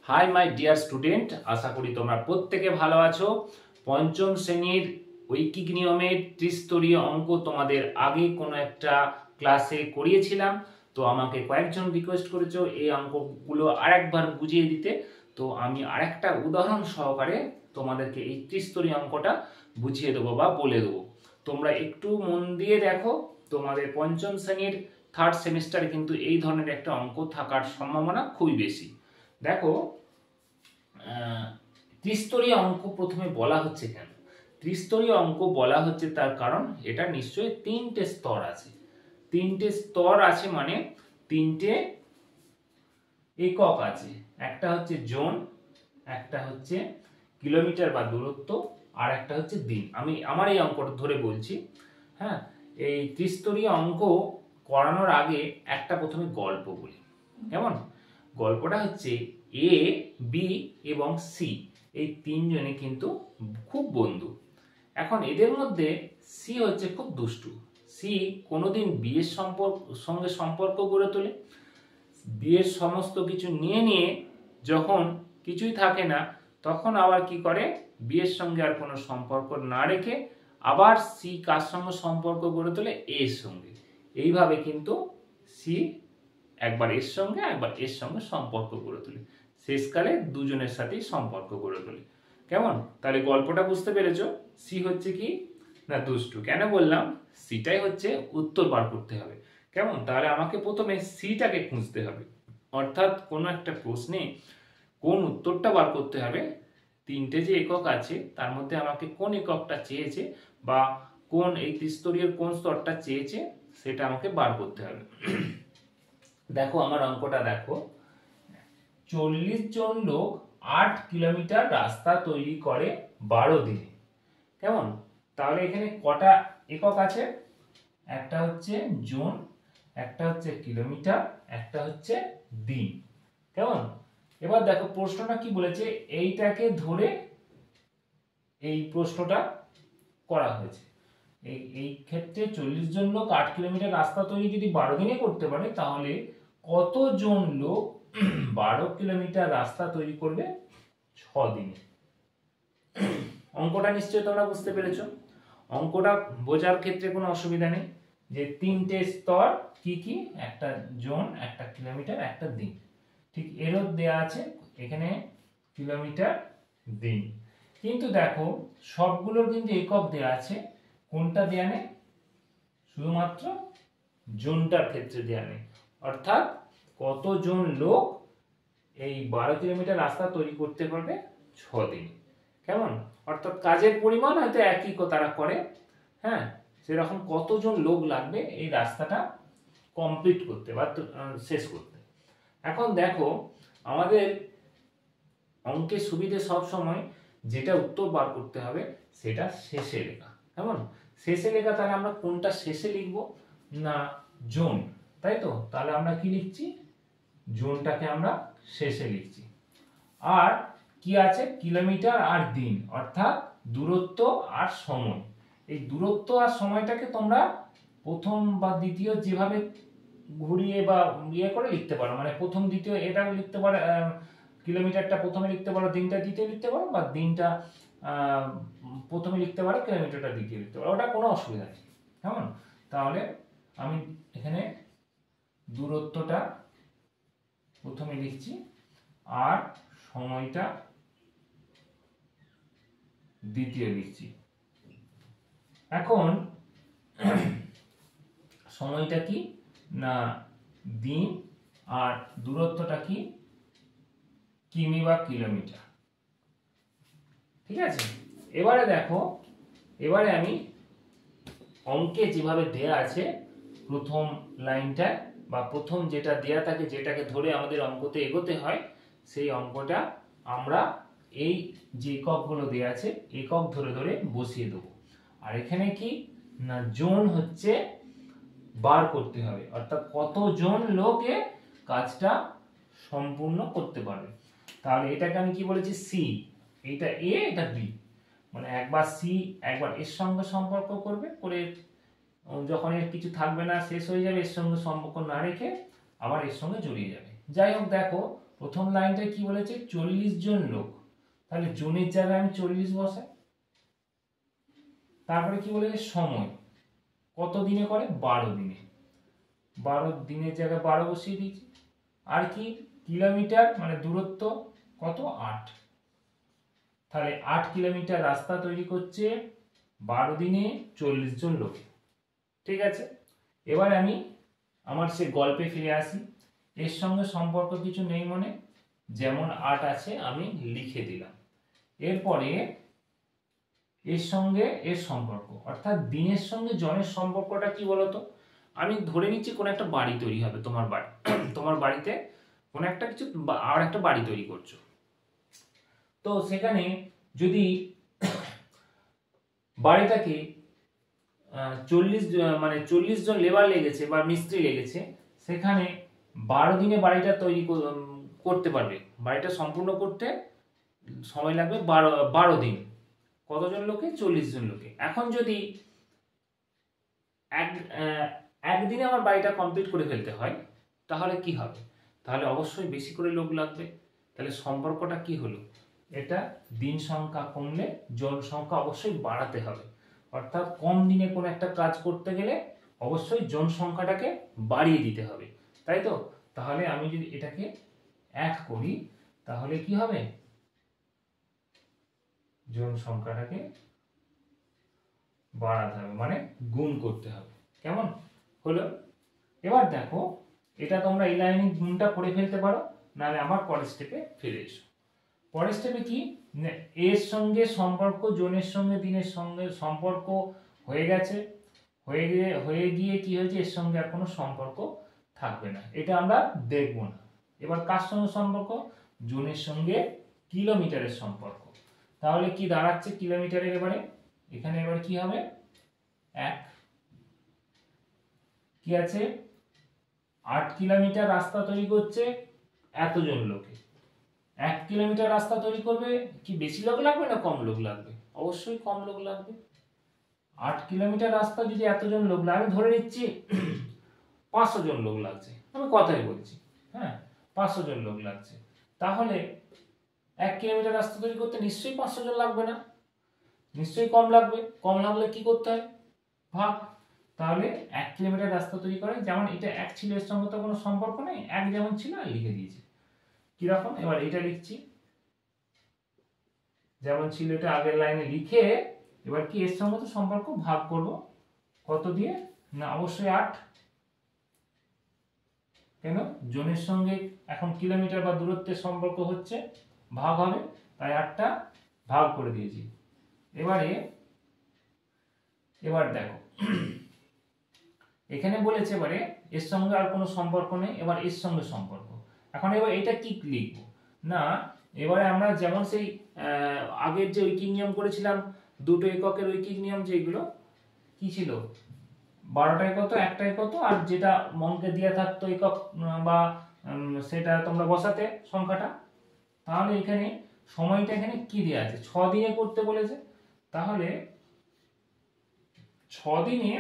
Hi my dear student, আশা করি তোমরা প্রত্যেকে ভালো আছো। পঞ্চম শ্রেণীর ঐকিক নিয়মের ত্রিস্তরীয় অঙ্ক তোমাদের আগে কোনো একটা ক্লাসে করিয়েছিলাম। তো আমাকে কয়েকজন রিকোয়েস্ট করেছো এই অঙ্কগুলো আরেকবার বুঝিয়ে দিতে। তো আমি আরেকটা উদাহরণ সহকারে তোমাদেরকে এই ত্রিস্তরীয় অঙ্কটা বুঝিয়ে দেবো বা বলে দেবো। তোমরা একটু মন দিয়ে দেখো, তোমাদের পঞ্চম শ্রেণীর থার্ড সেমিস্টারে কিন্তু এই ধরনের একটা অঙ্ক থাকার সম্ভাবনা খুবই বেশি। দেখো, ত্রিস্তরীয় অঙ্ক প্রথমে বলা হচ্ছে কেন? ত্রিস্তরীয় অঙ্ক বলা হচ্ছে তার কারণ এটা নিশ্চয়ই তিনটে স্তর আছে। তিনটে স্তর আছে মানে তিনটে একক আছে। একটা হচ্ছে জোন, একটা হচ্ছে কিলোমিটার বা দূরত্ব, আর একটা হচ্ছে দিন। আমি আমার এই অঙ্কটা ধরে বলছি। হ্যাঁ, এই ত্রিস্তরীয় অঙ্ক করানোর আগে একটা প্রথমে গল্প বলি। কেমন? গল্পটা হচ্ছে এ, বি এবং সি এই তিনজনে কিন্তু খুব বন্ধু। এখন এদের মধ্যে সি হচ্ছে খুব দুষ্টু। সি কোনোদিন বিয়ের সঙ্গে সম্পর্ক গড়ে তোলে। বিয়ের সমস্ত কিছু নিয়ে নিয়ে যখন কিছুই থাকে না, তখন আবার কি করে, বিয়ের সঙ্গে আর কোনো সম্পর্ক না রেখে আবার সি কার সঙ্গে সম্পর্ক গড়ে তোলে, এর সঙ্গে। এইভাবে কিন্তু সি একবার এর সঙ্গে একবার এর সঙ্গে সম্পর্ক গড়ে তোলে। শেষকালে দুজনের সাথেই সম্পর্ক গড়ে তোলে। কেমন? তাহলে গল্পটা বুঝতে পেরেছো? সি হচ্ছে কি না দুষ্টু। কেন বললাম? সিটাই হচ্ছে উত্তর বার করতে হবে। কেমন? তাহলে আমাকে প্রথমে সিটাকে খুঁজতে হবে, অর্থাৎ কোনো একটা প্রশ্নে কোন উত্তরটা বার করতে হবে। তিনটে যে একক আছে তার মধ্যে আমাকে কোন এককটা চেয়েছে বা কোন এই ত্রিস্তরীয় কোন স্তরটা চেয়েছে সেটা আমাকে বার করতে হবে। দেখো আমার অঙ্কটা দেখো, 40 জন লোক 8 কিলোমিটার রাস্তা তৈরি করে 12 দিনে। কেমন? তাহলে এখানে কটা একক আছে? একটা হচ্ছে জোন, একটা হচ্ছে কিলোমিটার, একটা হচ্ছে দিন। কেমন? এবার দেখো প্রশ্নটা কি বলেছে, এইটাকে ধরে এই প্রশ্নটা করা হয়েছে। এই ক্ষেত্রে 40 জন লোক 8 কিলোমিটার রাস্তা তৈরি যদি 12 দিনে করতে পারে, তাহলে কতজন লোক 12 কিলোমিটার রাস্তা তৈরি করবে 6 দিনে? অঙ্কটা নিশ্চয়ই তোমরা বুঝতে পেরেছো। অঙ্কটা বোঝার ক্ষেত্রে কোনো অসুবিধা নেই। যে তিনটে স্তর কি কি, একটা জোন, একটা কিলোমিটার, একটা দিন। ঠিক এরও দেয়া আছে এখানে কিলোমিটার, দিন। কিন্তু দেখো সবগুলোর কিন্তু একক দেয়া আছে, কোনটা দেয়া নেই? শুধুমাত্র জোনটার ক্ষেত্রে দেয়া নেই। অর্থাৎ কতজন লোক এই 12 কিলোমিটার রাস্তা তৈরি করতে পারবে 6 দিনে। কেমন? অর্থাৎ কাজের পরিমাণ হয়তো একই তারা করে, হ্যাঁ, সেরকম কতজন লোক লাগবে এই রাস্তাটা কমপ্লিট করতে বা শেষ করতে। এখন দেখো আমাদের অঙ্কের সুবিধে সব সময় যেটা উত্তর বার করতে হবে সেটা শেষে লেখা। কেমন? শেষে লেখা, তাহলে আমরা কোনটা শেষে লিখব? না জোন, তাই তো? তাহলে আমরা কি লিখছি? জোনটাকে আমরা শেষে লিখছি। আর কি আছে? কিলোমিটার আর দিন, অর্থাৎ দূরত্ব আর সময়। এই দূরত্ব আর সময়টাকে তোমরা প্রথম বা দ্বিতীয় যেভাবে ঘুরিয়ে বা ইয়ে করে লিখতে পারো, মানে প্রথম দ্বিতীয় এটা লিখতে পারো, কিলোমিটারটা প্রথমে লিখতে পারো, দিনটা দ্বিতীয় লিখতে পারো, বা দিনটা প্রথমে লিখতে পারো, কিলোমিটারটা দ্বিতীয় লিখতে পারো, ওটা কোনো অসুবিধা নেই। কেমন? তাহলে আমি এখানে দূরত্বটা প্রথমে লিখছি আর সময়টা দ্বিতীয় লিখছি। এখন সময়টা কি না দিন, আর দূরত্বটা কি কিমি বা কিলোমিটার। ঠিক আছে? এবারে দেখো, এবারে আমি অঙ্কে যেভাবে দেয়া আছে প্রথম লাইনটা বা প্রথম যেটা দেয়া থাকে, যেটাকে ধরে আমাদের অঙ্কতে এগোতে হয়, সেই অঙ্কটা আমরা এই যে এককগুলো দেয়া আছে একক ধরে ধরে বসিয়ে দেবো। আর এখানে কি না জোন হচ্ছে বার করতে হবে, অর্থাৎ কতজন লোকে কাজটা সম্পূর্ণ করতে পারবে। তাহলে এটাকে আমি কি বলেছি? সি, এটা এ, এটা বি, মানে একবার সি একবার এর সঙ্গে সম্পর্ক করবে, করে যখন এর কিছু থাকবে না, শেষ হয়ে যাবে, এর সঙ্গে সম্পর্ক না রেখে আবার এর সঙ্গে জড়িয়ে যাবে। যাই হোক, দেখো প্রথম লাইনটা কি বলেছে 40 জন লোক, তাহলে জনের জায়গায় আমি 40 বসাই। তারপরে কি বলেছে সময় কত দিনে করে 12 দিনে, 12 দিনের জায়গায় 12 বসিয়ে দিয়েছি। আর কি কিলোমিটার মানে দূরত্ব কত 8, তাহলে 8 কিলোমিটার রাস্তা তৈরি করছে 12 দিনে 40 জন লোকে। ঠিক আছে, এবার আমি আমার সে গল্পে ফিরে আসি। এর সঙ্গে সম্পর্ক কিছু নেই মনে, যেমন 8 আছে আমি লিখে দিলাম। এরপরে এর সঙ্গে এর সম্পর্ক, অর্থাৎ দিনের সঙ্গে জনের সম্পর্কটা কি বলতো, আমি ধরে নিচ্ছি কোন একটা বাড়ি তৈরি হবে, তোমার বাড়ি তোমার বাড়িতে কোন একটা কিছু আর একটা বাড়ি তৈরি করছো। তো সেখানে যদি বাড়িটাকে 40 মানে 40 জন লেবার লেগেছে বা মিস্ত্রি লেগেছে, সেখানে 12 দিনে বাড়িটা তৈরি করতে পারবে, বাড়িটা সম্পূর্ণ করতে সময় লাগবে 12 দিন। কতজন লোকে 40 জন লোকে। এখন যদি একদিনে আমার বাড়িটা কমপ্লিট করে ফেলতে হয়, তাহলে কি হবে, তাহলে অবশ্যই বেশি করে লোক লাগবে। তাহলে সম্পর্কটা কি হলো, এটা দিন সংখ্যা কমলে জন সংখ্যা অবশ্যই বাড়াতে হবে, অর্থাৎ কম দিনে কোনো একটা কাজ করতে গেলে অবশ্যই জন সংখ্যাটাকে বাড়িয়ে দিতে হবে, তাই তো। তাহলে আমি যদি এটাকে 1 করি, তাহলে কি হবে, জন সংখ্যাটাকে বাড়াতে হবে, মানে গুণ করতে হবে। কেমন হলো? এবার দেখো, এটা তোমরা এই লাইনে গুণটা করে ফেলতে পারো, নাহলে আমার পরের স্টেপে ফিরে এসো। পরের স্টেপে কি, এর সঙ্গে সম্পর্ক জনের সঙ্গে দিনের সঙ্গে সম্পর্ক হয়ে গেছে, হয়ে গিয়ে কি হয়েছে, এর সঙ্গে আর কোনো সম্পর্ক থাকবে না, এটা আমরা দেখবো না। এবার কার সঙ্গে সম্পর্ক, জনের সঙ্গে কিলোমিটারের সম্পর্ক। তাহলে কি দাঁড়াচ্ছে কিলোমিটারের, এবারে এখানে এবার কি হবে 1, কি আছে 8 কিলোমিটার রাস্তা তৈরি করছে এতজন লোকে। 1 কিলোমিটার রাস্তা তৈরি করবে, কি বেশি লোক লাগবে না কম লোক লাগবে, অবশ্যই কম লোক লাগবে। 8 কিলোমিটার রাস্তা যদি এতজন লোক লাগে, আমি ধরে নিচ্ছি 500 জন লোক লাগছে, আমি কথাই বলছি, হ্যাঁ 500 জন লোক লাগছে, তাহলে 1 কিলোমিটার রাস্তা তৈরি করতে নিশ্চয়ই 500 জন লাগবে না, নিশ্চয়ই কম লাগবে। কম লাগলে কি করতে হয়, ভাগ। তাহলে 1 কিলোমিটার রাস্তা তৈরি করে, যেমন এটা 1 ছিল, এর সঙ্গে তো কোনো সম্পর্ক নেই, 1 যেমন ছিল লিখে দিয়েছি। কিরকম, এবার এটা লিখছি যেমন ছিল, এটা আগের লাইনে লিখে, এবার কি এর সঙ্গে তো সম্পর্ক ভাগ করব, কত দিয়ে না, অবশ্যই 8, কেন জনের সঙ্গে এখন কিলোমিটার বা দূরত্বের সম্পর্ক হচ্ছে, ভাগ হবে, তাই 8টা ভাগ করে দিয়েছি। এবার দেখো এখানে বলেছে এবারে এর সঙ্গে আর কোনো সম্পর্ক নেই, এবার এর সঙ্গে সম্পর্ক। এখন এবার এটা কি লিখবো না, এবারে আমরা যেমন সেই আগের যে ঐকিক নিয়ম করেছিলাম, দুটো এককের ঐকিক নিয়ম, যেগুলো কি ছিল 12টায় কত 1টায় কত, আর যেটা অঙ্কে দিয়ে থাকতো একক বা সেটা তোমরা বসাতে সংখ্যাটা। তাহলে এখানে সময়টা এখানে কি দেওয়া আছে, 6 দিনে করতে বলেছে, তাহলে 6 দিনে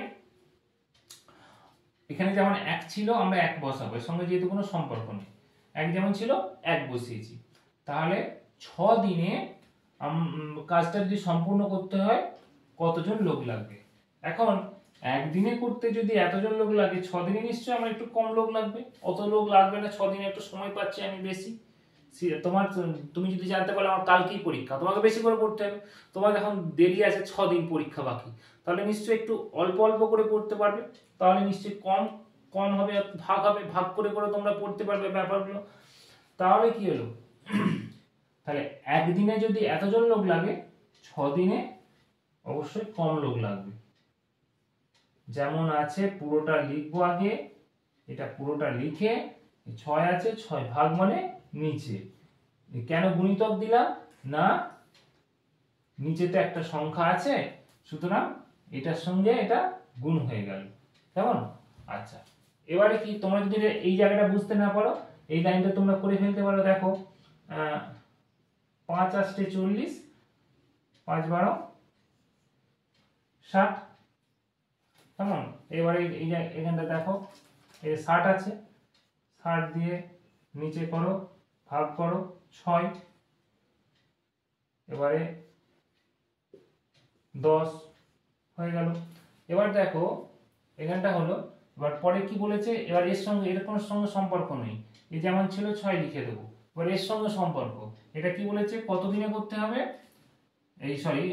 এখানে যেমন 1 ছিল, আমরা 1 বসাবো, এর সঙ্গে যেহেতু কোনো সম্পর্ক নেই, 1 যেমন ছিল 1 বসিয়েছি। তাহলে 6 দিনে কাজটা যদি সম্পূর্ণ করতে হয় কতজন লোক লাগবে। এখন একদিনে করতে যদি এতজন লোক লাগে, 6 দিনে নিশ্চয়ই আমার একটু কম লোক লাগবে, অত লোক লাগবে না, 6 দিনে একটু সময় পাচ্ছি আমি বেশি। তুমি যদি জানতে পারো আমার কালকেই পরীক্ষা, তোমাকে বেশি করে পড়তে হবে, তোমার এখন দেরি আছে 6 দিন পরীক্ষা বাকি, তাহলে নিশ্চয়ই একটু অল্প অল্প করে পড়তে পারবে, তাহলে নিশ্চয়ই কম কম হবে, ভাগ হবে, ভাগ করে করে তোমরা পড়তে পারবে ব্যাপারগুলো। তাহলে কি হলো, তাহলে একদিনে যদি এতজন লোক লাগে, 6 দিনে অবশ্যই কম লোক লাগবে। যেমন আছে পুরোটা লিখবো আগে, এটা পুরোটা লিখে 6 আছে, 6 ভাগ মানে নিচে, কেন গুণিতক দিলাম না, নিচেতে একটা সংখ্যা আছে, সুতরাং এটার সঙ্গে এটা গুণ হয়ে গেল। কেমন, আচ্ছা এবারে কি তোমরা যদি এই জায়গাটা বুঝতে না পারো, এই লাইনটা তোমরা করে ফেলতে পারো। দেখো 5 8 40, 5 12 60, কেমন। এবারে এই এখানটা দেখো এই 60 আছে, 60 দিয়ে নিচে করো ভাগ করো 6, এবারে 10 হয়ে গেল। এবার দেখো এখানটা হলো, এবার পরে কি বলেছে, এবার এর সঙ্গে এর কোনো সঙ্গে সম্পর্ক নেই, এই যেমন ছিল 6 লিখে দেবো। এবার এর সঙ্গে সম্পর্ক, এটা কি বলেছে, কত দিনে করতে হবে, এই সরি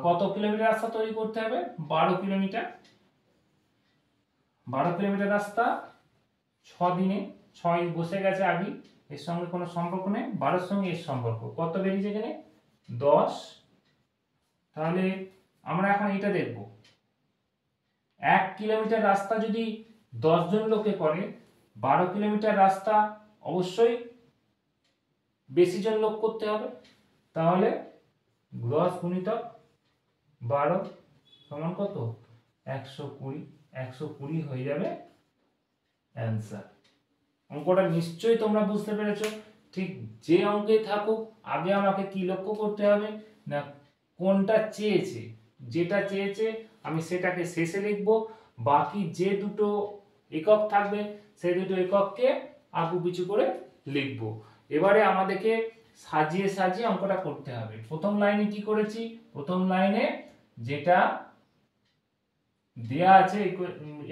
কত কিলোমিটার রাস্তা তৈরি করতে হবে, 12 কিলোমিটার। 12 কিলোমিটার রাস্তা 6 দিনে, 6 বসে গেছে আগে, এর সঙ্গে কোনো সম্পর্ক নেই, 12 সঙ্গে এর সম্পর্ক, কত বেরিয়েছে এখানে 10। তাহলে আমরা এখন এটা দেখব, 1 কিলোমিটার রাস্তা যদি 10 জন লোকে করে, 12 কিলোমিটার রাস্তা অবশ্যই বেশি জন লোক করতে হবে। তাহলে 10 গুণিতক 12 সমান কত, 120। 120 হয়ে যাবে অ্যান্সার। অঙ্কটা নিশ্চয়ই তোমরা বুঝতে পেরেছো। ঠিক যে অঙ্কেই থাকুক, আগে আমাকে কি লক্ষ্য করতে হবে না, কোনটা চেয়েছে, যেটা চেয়েছে আমি সেটাকে শেষে লিখবো, বাকি যে দুটো একক থাকবে সেই দুটো একককে আগু পিছু করে লিখবো। এবারে আমাদেরকে সাজিয়ে সাজিয়ে অঙ্কটা করতে হবে। প্রথম লাইনে কি করেছি, প্রথম লাইনে যেটা দেয়া আছে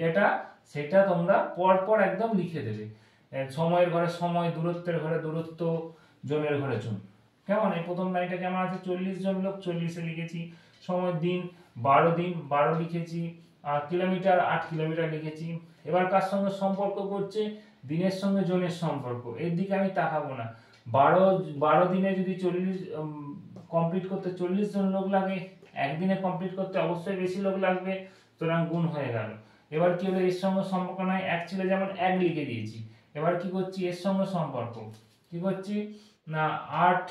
এটা, সেটা তোমরা পর পর একদম লিখে দেবে। সময়ের ঘরে সময়, দূরত্বের ঘরে দূরত্ব, জনের ঘরে জন। কেমন, এই প্রথম লাইনটা কেমন আছে, 40 জন লোক 40-এ লিখেছি, সময় দিন 12 লিখেছি, আর কিলোমিটার 8 কিলোমিটার লিখেছি। এবার কার সঙ্গে সম্পর্ক করছে, দিনের সঙ্গে জনের সম্পর্ক, এর দিকে আমি তাকাবো না। 12 দিনে যদি 40 কমপ্লিট করতে 40 জন লোক লাগে, একদিনে কমপ্লিট করতে অবশ্যই বেশি লোক লাগবে, সুতরাং গুণ হয়ে গেল। এবার কি হলো, এর সঙ্গে সম্পর্ক নাই, 1 ছিল যেমন 1 লিখে দিয়েছি। এবার কি করছি, এর সঙ্গে সম্পর্ক কি করছি না, 8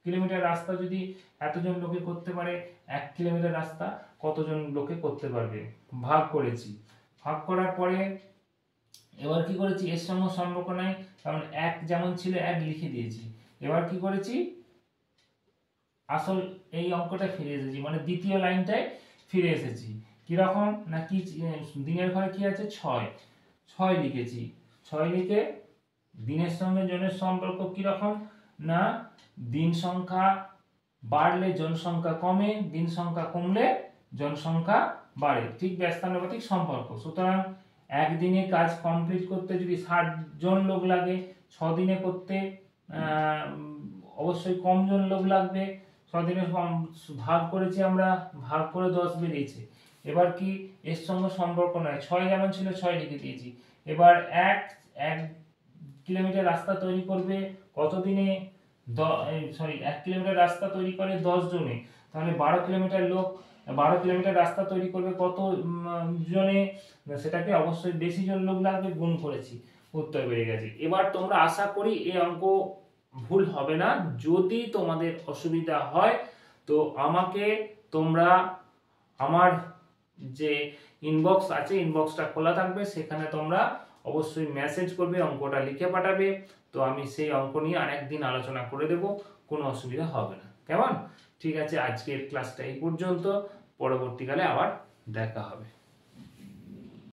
কিলোমিটার রাস্তা যদি এতজন লোকে করতে পারে, 1 কিলোমিটার রাস্তা কতজন লোকে করতে পারবে, ভাগ করেছি। ভাগ করার পরে এবার কি করেছি, এর সঙ্গে সম্পর্ক নাই, কারণ 1 যেমন ছিল 1 লিখে দিয়েছি। এবার কি করেছি, আসল এই অঙ্কটা ফিরে এসেছি, মানে দ্বিতীয় লাইনটায় ফিরে এসেছি। কিরকম না, কি দিনের ঘরে কি আছে 6 লিখেছি। 6 লিখে দিনের সঙ্গে জনের সম্পর্ক কিরকম না, দিন সংখ্যা বাড়লে জনসংখ্যা কমে, দিন সংখ্যা কমলে জনসংখ্যা বাড়ে, ঠিক ব্যস্তানুপাতিক সম্পর্ক। সুতরাং একদিনে কাজ কমপ্লিট করতে যদি 60 জন লোক লাগে, 6 দিনে করতে অবশ্যই কম জন লোক লাগবে। 6 দিনে ভাগ করেছি আমরা, ভাগ করে 10 বেরিয়েছে। এবার কি এর সঙ্গে সম্পর্ক নয়, 6 যেমন ছিল 6 লিখে দিয়েছি। এবার 1 কিলোমিটার রাস্তা তৈরি করবে কত দিনে, 1 কিলোমিটার রাস্তা তৈরি করে 10 জনে, তাহলে 12 কিলোমিটার লোক 12 কিলোমিটার রাস্তা তৈরি করবে কত জনে, সেটাকে অবশ্যই বেশি জন লোক লাগবে, গুণ করেছি, উত্তর বেরিয়ে গেছে। এবার তোমরা আশা করি এই অঙ্ক ভুল হবে না। যদি তোমাদের অসুবিধা হয় তো আমাকে তোমরা আমার যে ইনবক্স আছে, ইনবক্সটা খোলা থাকবে, সেখানে তোমরা অবশ্যই মেসেজ করবে, অঙ্কটা লিখে পাঠাবে, তো আমি সেই অঙ্ক নিয়ে আরেকদিন আলোচনা করে দেব, কোনো অসুবিধা হবে না। কেমন, ঠিক আছে, আজকের ক্লাসটা এই পর্যন্ত, পরবর্তীকালে আবার দেখা হবে।